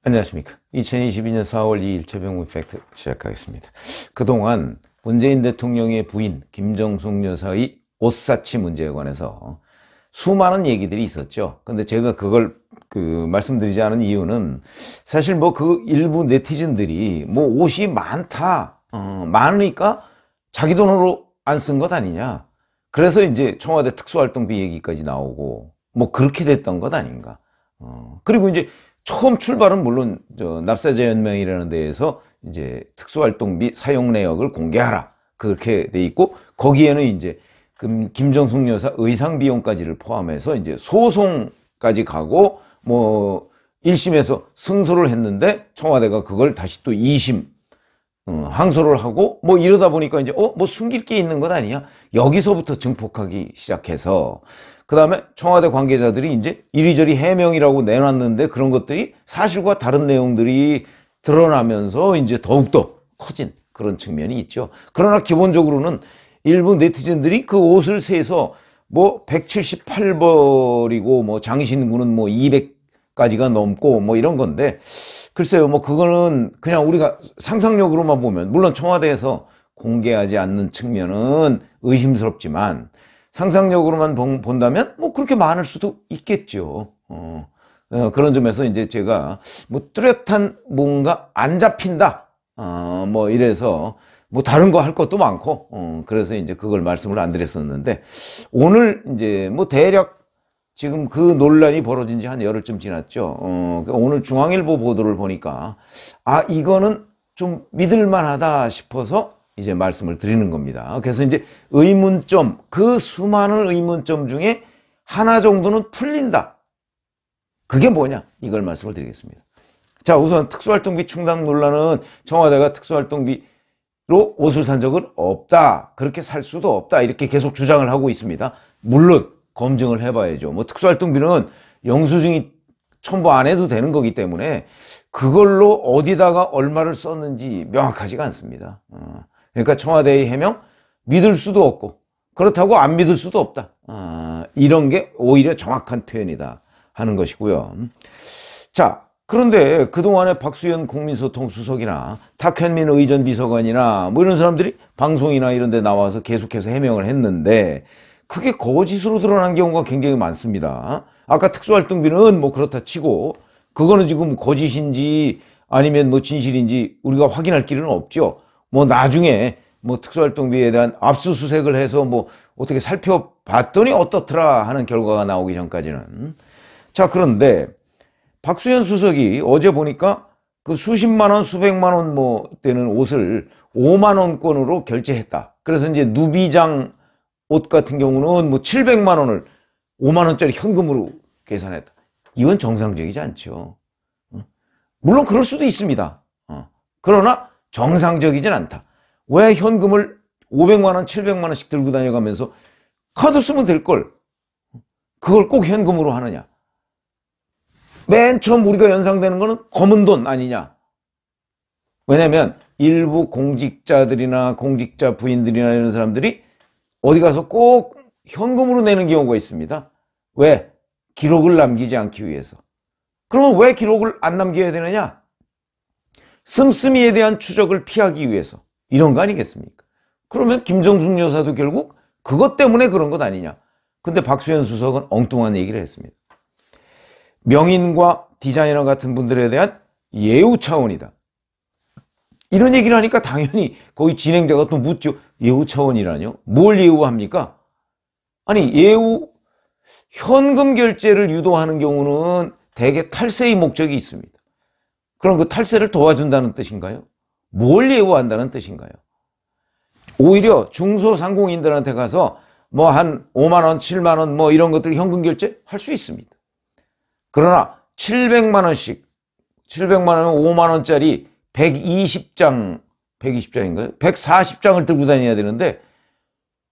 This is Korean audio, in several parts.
안녕하십니까. 2022년 4월 2일 최병훈 팩트 시작하겠습니다. 그동안 문재인 대통령의 부인 김정숙 여사의 옷사치 문제에 관해서 수많은 얘기들이 있었죠. 근데 제가 그걸 말씀드리지 않은 이유는 사실 그 일부 네티즌들이 옷이 많다, 많으니까 자기 돈으로 안 쓴 것 아니냐. 그래서 이제 청와대 특수활동비 얘기까지 나오고 그렇게 됐던 것 아닌가. 그리고 이제 처음 출발은 물론 납세자 연맹이라는 데에서 이제 특수활동비 사용 내역을 공개하라 그렇게 돼 있고, 거기에는 이제 김정숙 여사 의상 비용까지를 포함해서 이제 소송까지 가고 1심에서 승소를 했는데 청와대가 그걸 다시 또 2심 항소를 하고 이러다 보니까 이제 숨길 게 있는 것 아니냐, 여기서부터 증폭하기 시작해서 그 다음에 청와대 관계자들이 이제 이리저리 해명이라고 내놨는데 그런 것들이 사실과 다른 내용들이 드러나면서 이제 더욱더 커진 그런 측면이 있죠. 그러나 기본적으로는 일부 네티즌들이 그 옷을 세서 178벌이고 장신구는 200까지가 넘고 이런 건데, 글쎄요, 그거는 그냥 우리가 상상력으로만 보면, 물론 청와대에서 공개하지 않는 측면은 의심스럽지만 상상력으로만 본다면 그렇게 많을 수도 있겠죠. 그런 점에서 이제 제가 뚜렷한 뭔가 안 잡힌다, 이래서 다른 거 할 것도 많고, 그래서 이제 그걸 말씀을 안 드렸었는데, 오늘 이제 대략 지금 그 논란이 벌어진 지 한 열흘쯤 지났죠. 오늘 중앙일보 보도를 보니까 이거는 좀 믿을만하다 싶어서 이제 말씀을 드리는 겁니다. 그래서 이제 의문점, 그 수많은 의문점 중에 하나 정도는 풀린다. 그게 뭐냐? 이걸 말씀을 드리겠습니다. 자, 우선 특수활동비 충당 논란은 청와대가 특수활동비로 옷을 산 적은 없다, 그렇게 살 수도 없다, 이렇게 계속 주장을 하고 있습니다. 물론 검증을 해봐야죠. 특수활동비는 영수증이 첨부 안 해도 되는 거기 때문에 그걸로 어디다가 얼마를 썼는지 명확하지가 않습니다. 그러니까 청와대의 해명 믿을 수도 없고 그렇다고 안 믿을 수도 없다, 이런 게 오히려 정확한 표현이다 하는 것이고요. 자, 그런데 그동안에 박수현 국민소통 수석이나 탁현민 의전 비서관이나 이런 사람들이 방송이나 이런 데 나와서 계속해서 해명을 했는데 그게 거짓으로 드러난 경우가 굉장히 많습니다. 아까 특수활동비는 그렇다 치고 그거는 지금 거짓인지 아니면 진실인지 우리가 확인할 길은 없죠. 나중에 특수활동비에 대한 압수수색을 해서 어떻게 살펴봤더니 어떻더라 하는 결과가 나오기 전까지는. 자, 그런데 박수현 수석이 어제 보니까 그 수십만 원, 수백만 원 되는 옷을 5만 원권으로 결제했다. 그래서 이제 누비장 옷 같은 경우는 700만 원을 5만 원짜리 현금으로 계산했다. 이건 정상적이지 않죠. 물론 그럴 수도 있습니다. 그러나 정상적이진 않다. 왜 현금을 500만 원, 700만 원씩 들고 다녀가면서 카드 쓰면 될 걸 그걸 꼭 현금으로 하느냐. 맨 처음 우리가 연상되는 거는 검은 돈 아니냐. 왜냐면 일부 공직자들이나 공직자 부인들이나 이런 사람들이 어디 가서 꼭 현금으로 내는 경우가 있습니다. 왜? 기록을 남기지 않기 위해서. 그러면 왜 기록을 안 남겨야 되느냐? 씀씀이에 대한 추적을 피하기 위해서. 이런 거 아니겠습니까? 그러면 김정숙 여사도 결국 그것 때문에 그런 것 아니냐. 근데 박수현 수석은 엉뚱한 얘기를 했습니다. 명인과 디자이너 같은 분들에 대한 예우 차원이다. 이런 얘기를 하니까 당연히 거기 진행자가 또 묻죠. 예우 차원이라뇨? 뭘 예우합니까? 아니, 현금 결제를 유도하는 경우는 대개 탈세의 목적이 있습니다. 그럼 그 탈세를 도와준다는 뜻인가요? 뭘 예우한다는 뜻인가요? 오히려 중소상공인들한테 가서 한 5만 원, 7만 원 이런 것들 현금 결제 할 수 있습니다. 그러나 700만 원씩, 700만 원이면 5만 원짜리 120장인가요? 140장을 들고 다녀야 되는데,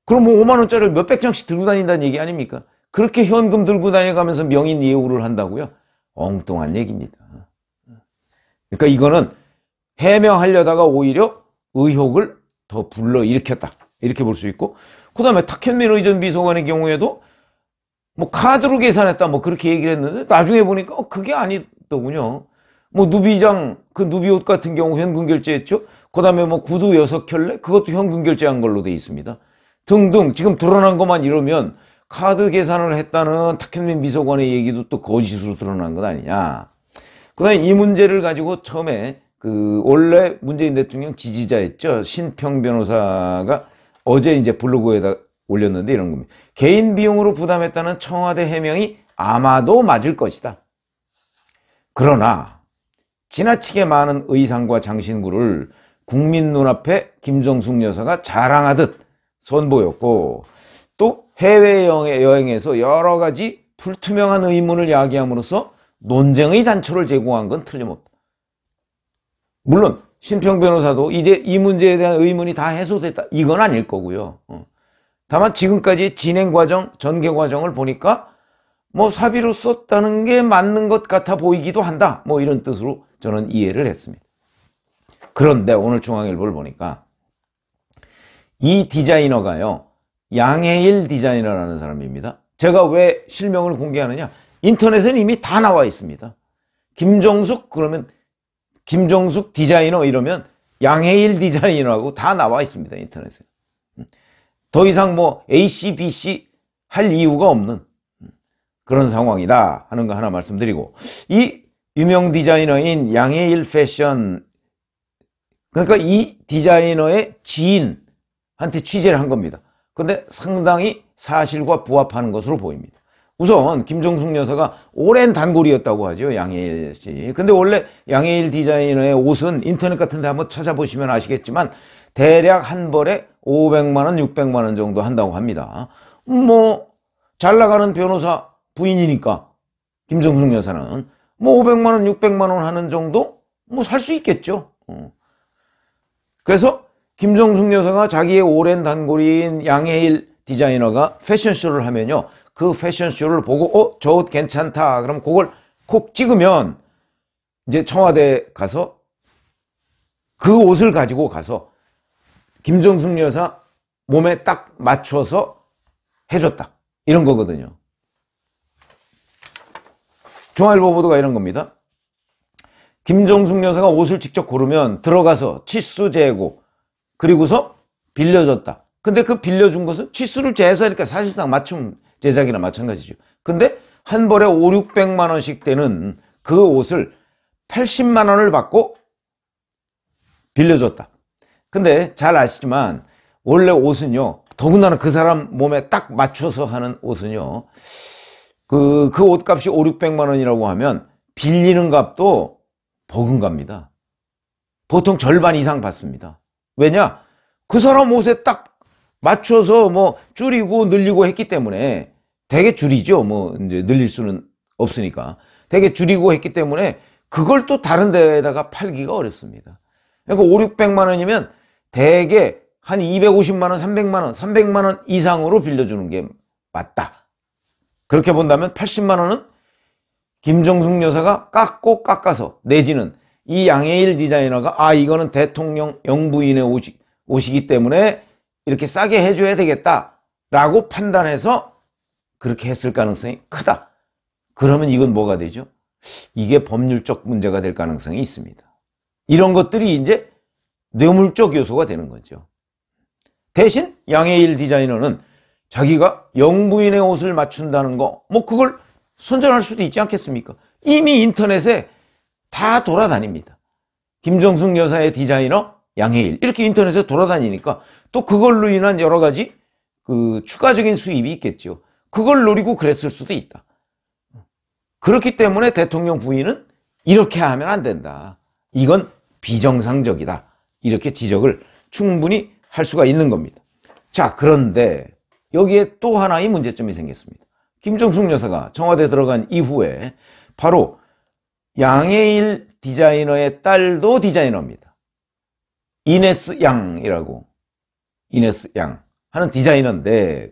그럼 5만 원짜리를 몇백 장씩 들고 다닌다는 얘기 아닙니까? 그렇게 현금 들고 다녀가면서 명인 예우를 한다고요? 엉뚱한 얘기입니다. 그러니까 이거는 해명하려다가 오히려 의혹을 더 불러일으켰다, 이렇게 볼 수 있고, 그 다음에 탁현민 의전 비서관의 경우에도 카드로 계산했다 그렇게 얘기를 했는데 나중에 보니까 그게 아니더군요. 뭐 누비장, 그 누비옷 같은 경우 현금 결제했죠. 그 다음에 뭐 구두 6켤레? 그것도 현금 결제한 걸로 돼 있습니다. 등등 지금 드러난 것만 이러면 카드 계산을 했다는 탁현민 비서관의 얘기도 또 거짓으로 드러난 것 아니냐. 그 다음에 이 문제를 가지고 처음에 원래 문재인 대통령 지지자였죠. 신평 변호사가 어제 이제 블로그에다 올렸는데 이런 겁니다. 개인 비용으로 부담했다는 청와대 해명이 아마도 맞을 것이다. 그러나 지나치게 많은 의상과 장신구를 국민 눈앞에 김정숙 여사가 자랑하듯 선보였고 또 해외여행에서 여러 가지 불투명한 의문을 야기함으로써 논쟁의 단초를 제공한 건 틀림없다. 물론 신평 변호사도 이제 이 문제에 대한 의문이 다 해소됐다. 이건 아닐 거고요. 다만 지금까지 진행 과정, 전개 과정을 보니까 뭐 사비로 썼다는 게 맞는 것 같아 보이기도 한다. 뭐 이런 뜻으로 저는 이해를 했습니다. 그런데 오늘 중앙일보를 보니까 이 디자이너가요. 양해일 디자이너라는 사람입니다. 제가 왜 실명을 공개하느냐. 인터넷에는 이미 다 나와 있습니다. 김정숙 그러면 김정숙 디자이너 이러면 양해일 디자이너하고 다 나와 있습니다. 인터넷에. 더 이상 뭐 AC, BC 할 이유가 없는 그런 상황이다 하는 거 하나 말씀드리고 이 유명 디자이너인 양해일 패션 그러니까 이 디자이너의 지인한테 취재를 한 겁니다. 근데 상당히 사실과 부합하는 것으로 보입니다. 우선 김정숙 여사가 오랜 단골이었다고 하죠. 양해일 씨. 근데 원래 양해일 디자이너의 옷은 인터넷 같은 데 한번 찾아보시면 아시겠지만 대략 한 벌에 500만 원, 600만 원 정도 한다고 합니다. 뭐 잘 나가는 변호사 부인이니까 김정숙 여사는 뭐 500만 원, 600만 원 하는 정도 뭐 살 수 있겠죠. 그래서 김정숙 여사가 자기의 오랜 단골인 양해일 디자이너가 패션쇼를 하면요. 그 패션쇼를 보고 저 옷 괜찮다. 그럼 그걸 콕 찍으면 이제 청와대 가서 그 옷을 가지고 가서 김정숙 여사 몸에 딱 맞춰서 해줬다. 이런 거거든요. 중앙일보 보도가 이런 겁니다. 김정숙 여사가 옷을 직접 고르면 들어가서 치수 재고 그리고서 빌려줬다. 근데 그 빌려준 것은 치수를 재서니까 사실상 맞춤 제작이나 마찬가지죠. 근데 한 벌에 5, 600만 원씩 되는 그 옷을 80만 원을 받고 빌려줬다. 근데 잘 아시지만 원래 옷은요. 더군다나 그 사람 몸에 딱 맞춰서 하는 옷은요. 그 옷값이 5, 600만 원이라고 하면 빌리는 값도 버금갑니다. 보통 절반 이상 받습니다. 왜냐? 그 사람 옷에 딱 맞춰서 뭐 줄이고 늘리고 했기 때문에 되게 줄이죠. 뭐 이제 늘릴 수는 없으니까. 되게 줄이고 했기 때문에 그걸 또 다른 데다가 팔기가 어렵습니다. 그러니까 5, 600만 원이면 대개 한 250만 원, 300만 원, 300만 원 이상으로 빌려주는 게 맞다. 그렇게 본다면 80만 원은 김정숙 여사가 깎아서 내지는 이 양해일 디자이너가 이거는 대통령 영부인의 옷이기 때문에 이렇게 싸게 해줘야 되겠다라고 판단해서 그렇게 했을 가능성이 크다. 그러면 이건 뭐가 되죠? 이게 법률적 문제가 될 가능성이 있습니다. 이런 것들이 이제 뇌물적 요소가 되는 거죠. 대신 양해일 디자이너는 자기가 영부인의 옷을 맞춘다는 거, 뭐 그걸 선전할 수도 있지 않겠습니까? 이미 인터넷에 다 돌아다닙니다. 김정숙 여사의 디자이너 양해일 이렇게 인터넷에 돌아다니니까 또 그걸로 인한 여러 가지 추가적인 수입이 있겠죠. 그걸 노리고 그랬을 수도 있다. 그렇기 때문에 대통령 부인은 이렇게 하면 안 된다. 이건 비정상적이다. 이렇게 지적을 충분히 할 수가 있는 겁니다. 자, 그런데 여기에 또 하나의 문제점이 생겼습니다. 김정숙 여사가 청와대 들어간 이후에 바로 양해일 디자이너의 딸도 디자이너입니다. 이네스 양이라고 이네스 양 하는 디자이너인데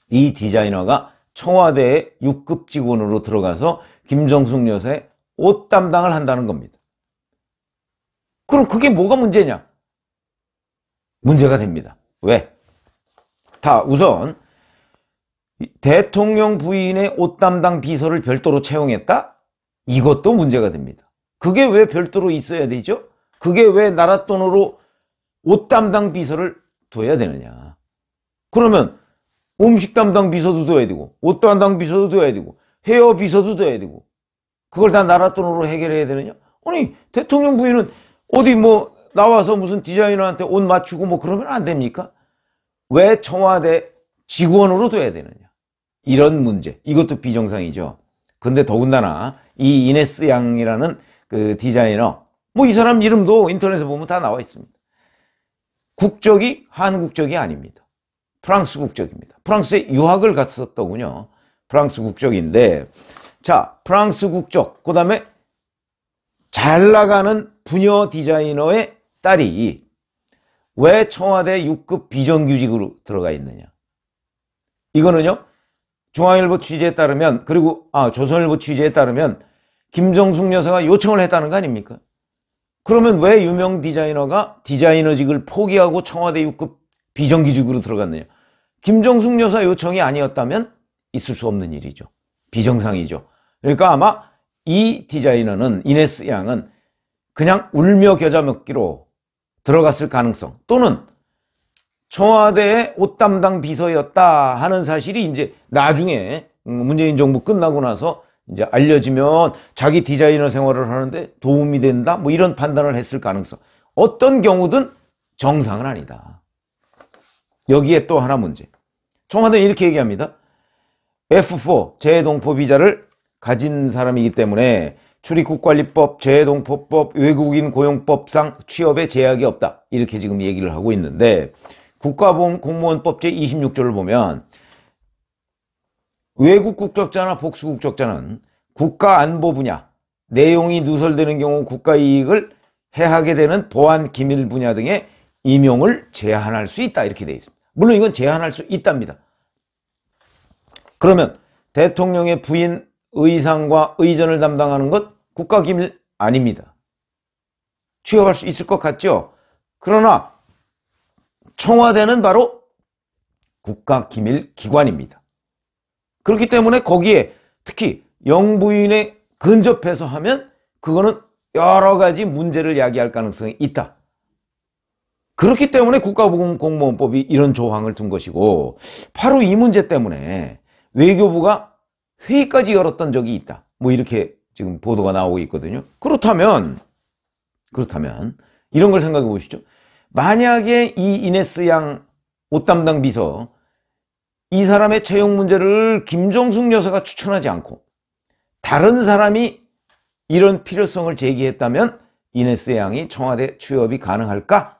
이 디자이너가 청와대의 6급 직원으로 들어가서 김정숙 여사의 옷 담당을 한다는 겁니다. 그럼 그게 뭐가 문제냐? 문제가 됩니다. 왜? 우선 대통령 부인의 옷 담당 비서를 별도로 채용했다? 이것도 문제가 됩니다. 그게 왜 별도로 있어야 되죠? 그게 왜 나라 돈으로 옷 담당 비서를 둬야 되느냐? 그러면 음식 담당 비서도 둬야 되고, 옷 담당 비서도 둬야 되고, 헤어 비서도 둬야 되고, 그걸 다 나라 돈으로 해결해야 되느냐? 아니, 대통령 부인은 어디 뭐 나와서 무슨 디자이너한테 옷 맞추고 뭐 그러면 안 됩니까? 왜 청와대 직원으로 둬야 되느냐? 이런 문제. 이것도 비정상이죠. 근데 더군다나 이 이네스 양이라는 그 디자이너, 뭐 이 사람 이름도 인터넷에 보면 다 나와 있습니다. 국적이 한국적이 아닙니다. 프랑스 국적입니다. 프랑스에 유학을 갔었더군요. 프랑스 국적인데, 자, 프랑스 국적, 그 다음에 잘 나가는 부녀 디자이너의 딸이 왜 청와대 6급 비정규직으로 들어가 있느냐? 이거는요, 중앙일보 취재에 따르면, 그리고 조선일보 취재에 따르면 김정숙 여사가 요청을 했다는 거 아닙니까? 그러면 왜 유명 디자이너가 디자이너직을 포기하고 청와대 6급 비정규직으로 들어갔느냐? 김정숙 여사 요청이 아니었다면 있을 수 없는 일이죠. 비정상이죠. 그러니까 아마 이 디자이너는, 이네스 양은 그냥 울며 겨자 먹기로 들어갔을 가능성, 또는 청와대의 옷 담당 비서였다 하는 사실이 이제 나중에 문재인 정부 끝나고 나서 이제 알려지면 자기 디자이너 생활을 하는데 도움이 된다, 뭐 이런 판단을 했을 가능성. 어떤 경우든 정상은 아니다. 여기에 또 하나 문제. 청와대는 이렇게 얘기합니다. F4 재외동포 비자를 가진 사람이기 때문에 출입국관리법, 재외동포법, 외국인 고용법상 취업에 제약이 없다. 이렇게 지금 얘기를 하고 있는데, 국가공무원법 제26조를 보면 외국 국적자나 복수 국적자는 국가 안보 분야, 내용이 누설되는 경우 국가 이익을 해하게 되는 보안 기밀 분야 등의 임용을 제한할 수 있다. 이렇게 되어 있습니다. 물론 이건 제한할 수 있답니다. 그러면 대통령의 부인 의상과 의전을 담당하는 것 국가기밀 아닙니다. 취업할 수 있을 것 같죠? 그러나 청와대는 바로 국가기밀기관입니다. 그렇기 때문에 거기에 특히 영부인에 근접해서 하면 그거는 여러 가지 문제를 야기할 가능성이 있다. 그렇기 때문에 국가공무원법이 이런 조항을 둔 것이고, 바로 이 문제 때문에 외교부가 회의까지 열었던 적이 있다. 뭐 이렇게 지금 보도가 나오고 있거든요. 그렇다면 이런 걸 생각해 보시죠. 만약에 이 이네스 양 옷 담당 비서, 이 사람의 채용 문제를 김정숙 여사가 추천하지 않고 다른 사람이 이런 필요성을 제기했다면 이네스 양이 청와대 취업이 가능할까?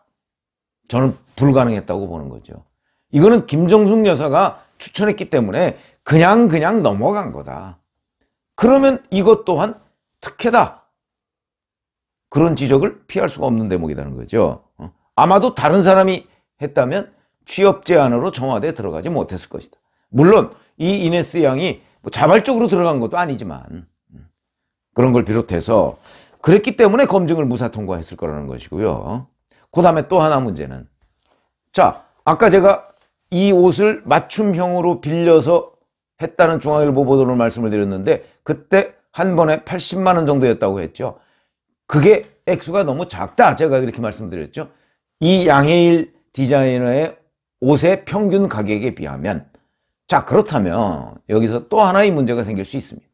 저는 불가능했다고 보는 거죠. 이거는 김정숙 여사가 추천했기 때문에 그냥 넘어간 거다. 그러면 이것 또한 특혜다. 그런 지적을 피할 수가 없는 대목이라는 거죠. 아마도 다른 사람이 했다면 취업 제안으로 청와대에 들어가지 못했을 것이다. 물론 이 이네스 양이 뭐 자발적으로 들어간 것도 아니지만 그런 걸 비롯해서 그랬기 때문에 검증을 무사 통과했을 거라는 것이고요. 그 다음에 또 하나 문제는, 자, 아까 제가 이 옷을 맞춤형으로 빌려서 했다는 중앙일보 보도를 말씀을 드렸는데, 그때 한 번에 80만 원 정도였다고 했죠. 그게 액수가 너무 작다, 제가 이렇게 말씀드렸죠. 이 양해일 디자이너의 옷의 평균 가격에 비하면. 자, 그렇다면 여기서 또 하나의 문제가 생길 수 있습니다.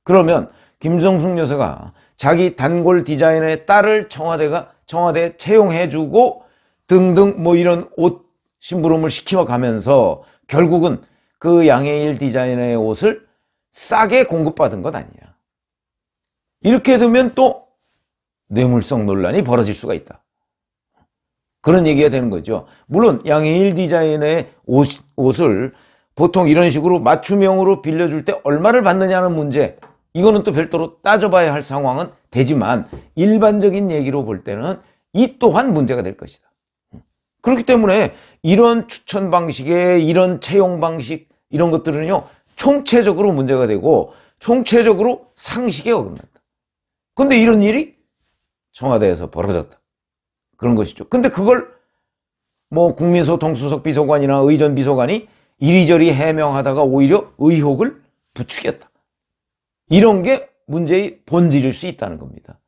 그러면 김정숙 여사가 자기 단골 디자이너의 딸을 청와대에 채용해주고 등등 뭐 이런 옷 심부름을 시켜가면서 결국은 그 양해일 디자이너의 옷을 싸게 공급받은 것 아니냐. 이렇게 되면 또 뇌물성 논란이 벌어질 수가 있다. 그런 얘기가 되는 거죠. 물론 양해일 디자이너의 옷을 보통 이런 식으로 맞춤형으로 빌려줄 때 얼마를 받느냐는 문제, 이거는 또 별도로 따져봐야 할 상황은 되지만 일반적인 얘기로 볼 때는 이 또한 문제가 될 것이다. 그렇기 때문에 이런 추천 방식에 이런 채용 방식 이런 것들은요 총체적으로 문제가 되고 총체적으로 상식에 어긋난다. 근데 이런 일이 청와대에서 벌어졌다. 그런 것이죠. 근데 그걸 뭐 국민소통수석 비서관이나 의전 비서관이 이리저리 해명하다가 오히려 의혹을 부추겼다. 이런 게 문제의 본질일 수 있다는 겁니다.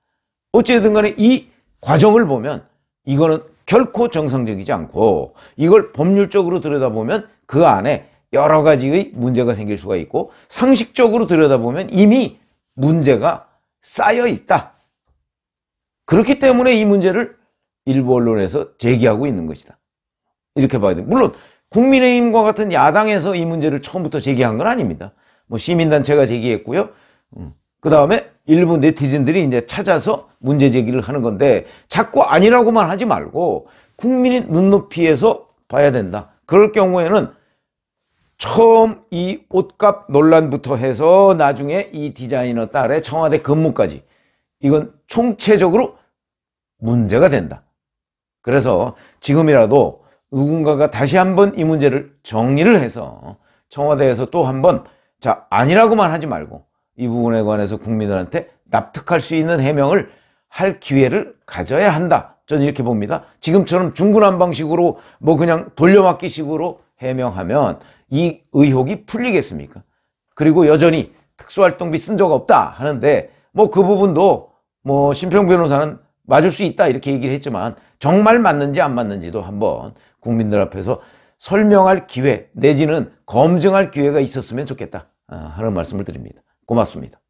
어찌됐든 간에 이 과정을 보면 이거는 결코 정상적이지 않고 이걸 법률적으로 들여다보면 그 안에 여러 가지의 문제가 생길 수가 있고 상식적으로 들여다보면 이미 문제가 쌓여 있다. 그렇기 때문에 이 문제를 일부 언론에서 제기하고 있는 것이다. 이렇게 봐야 돼요. 물론 국민의힘과 같은 야당에서 이 문제를 처음부터 제기한 건 아닙니다. 뭐 시민단체가 제기했고요. 그 다음에 일부 네티즌들이 이제 찾아서 문제 제기를 하는 건데 자꾸 아니라고만 하지 말고 국민의 눈높이에서 봐야 된다. 그럴 경우에는 처음 이 옷값 논란부터 해서 나중에 이 디자이너 딸의 청와대 근무까지 이건 총체적으로 문제가 된다. 그래서 지금이라도 누군가가 다시 한번 이 문제를 정리를 해서 청와대에서 또 한번 자 아니라고만 하지 말고 이 부분에 관해서 국민들한테 납득할 수 있는 해명을 할 기회를 가져야 한다. 저는 이렇게 봅니다. 지금처럼 중구난방식으로 뭐 그냥 돌려막기식으로 해명하면 이 의혹이 풀리겠습니까? 그리고 여전히 특수활동비 쓴 적 없다 하는데 뭐 그 부분도 뭐 심평 변호사는 맞을 수 있다 이렇게 얘기를 했지만 정말 맞는지 안 맞는지도 한번 국민들 앞에서 설명할 기회 내지는 검증할 기회가 있었으면 좋겠다 하는 말씀을 드립니다. 고맙습니다.